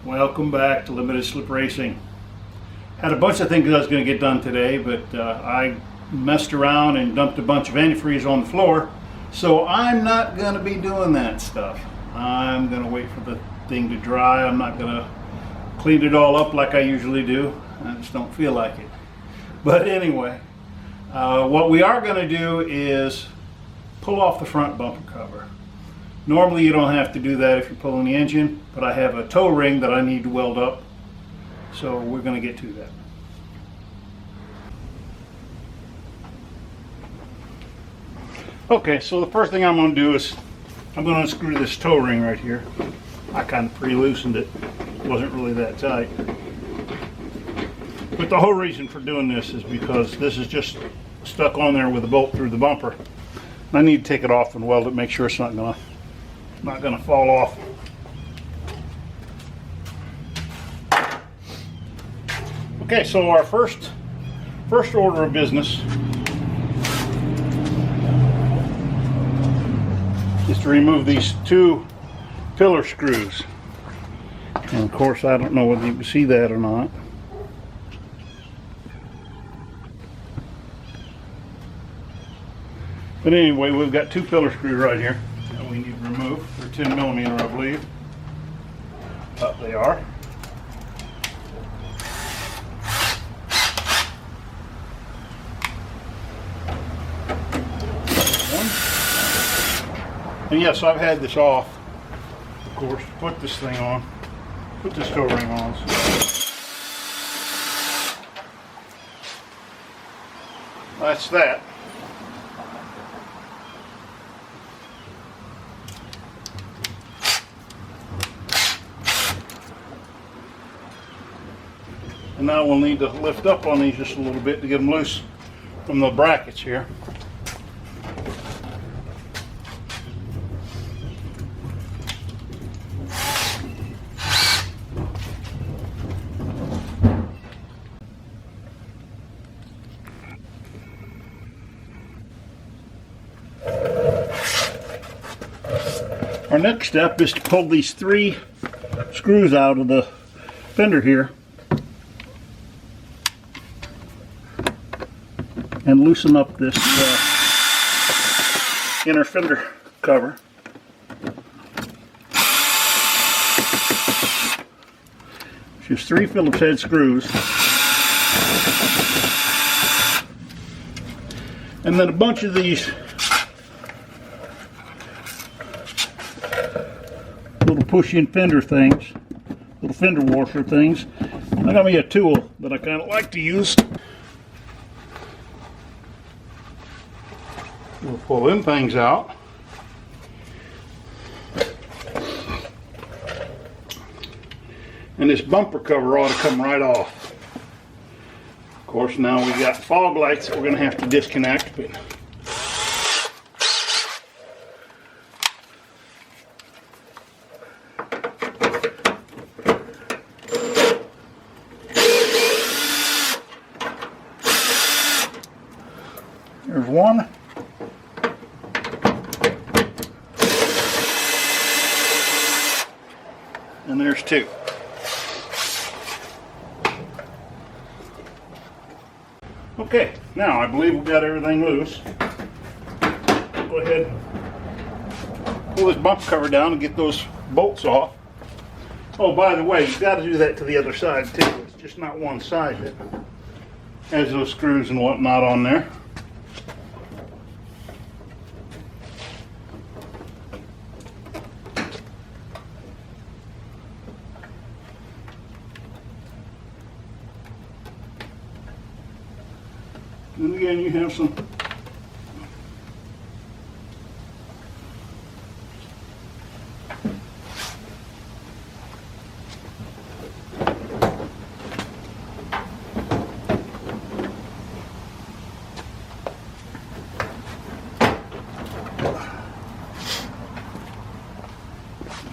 Welcome back to Limited Slip Racing. Had a bunch of things I was going to get done today, but I messed around and dumped a bunch of antifreeze on the floor, so I'm not going to be doing that stuff. I'm going to wait for the thing to dry. I'm not going to clean it all up like I usually do. I just don't feel like it. But anyway, what we are going to do is pull off the front bumper cover. Normally you don't have to do that if you're pulling the engine, but I have a toe ring that I need to weld up, so we're going to get to that. Okay, so the first thing I'm going to do is I'm going to unscrew this toe ring right here. I kind of pre-loosened it. It wasn't really that tight. But the whole reason for doing this is because this is just stuck on there with a bolt through the bumper. I need to take it off and weld it, make sure it's not going to fall off. Okay, so our first order of business is to remove these two pillar screws. And of course, I don't know whether you can see that or not. But anyway, we've got two pillar screws right here that we need to remove. They're 10 millimeter, I believe. Up they are. And yes, I've had this off, of course, to put this thing on, put this toe ring on. That's that. And now we'll need to lift up on these just a little bit to get them loose from the brackets here. Our next step is to pull these three screws out of the fender here and loosen up this inner fender cover. Just three Phillips head screws, and then a bunch of these little push-in fender things, little fender washer things. I got me a tool that I kind of like to use. We'll pull them things out. And this bumper cover ought to come right off. Of course, now we've got fog lights that we're going to have to disconnect. But there's one. And there's two. Okay, now I believe we've got everything loose. Go ahead, pull this bumper cover down and get those bolts off. Oh, by the way, you've got to do that to the other side too. It's just not one side that has those screws and whatnot on there. And again, you have some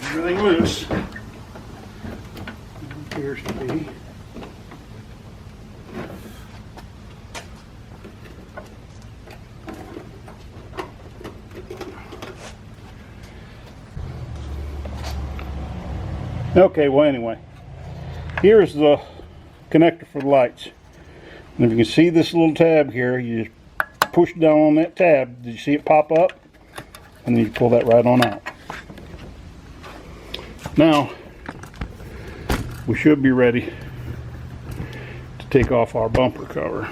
everything loose. It appears to be. Okay, well anyway, Here's the connector for the lights. And if you can see this little tab here, you just push down on that tab. Did you see it pop up? And then you pull that right on out. Now, we should be ready to take off our bumper cover.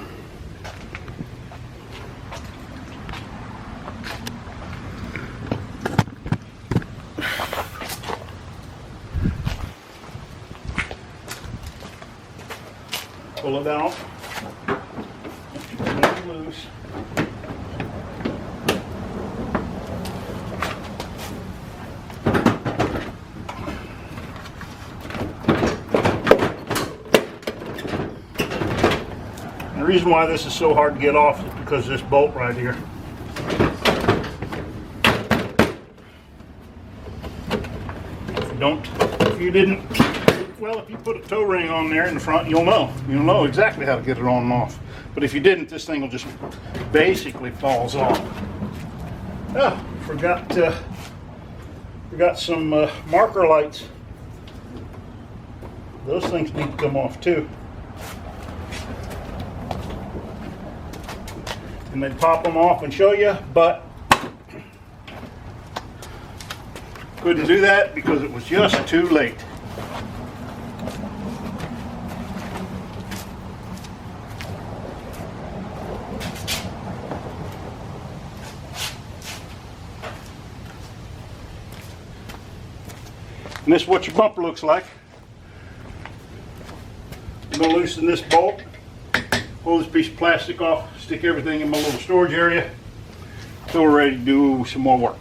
Pull it out. Pull it loose. The reason why this is so hard to get off is because of this bolt right here. If you put a toe ring on there in the front, you'll know exactly how to get it on and off. But if you didn't, this thing will just basically falls off. Oh, forgot some marker lights. Those things need to come off too. And they'd pop them off and show you, but couldn't do that because it was just too late. And this is what your bumper looks like. I'm going to loosen this bolt, pull this piece of plastic off, stick everything in my little storage area, so we're ready to do some more work.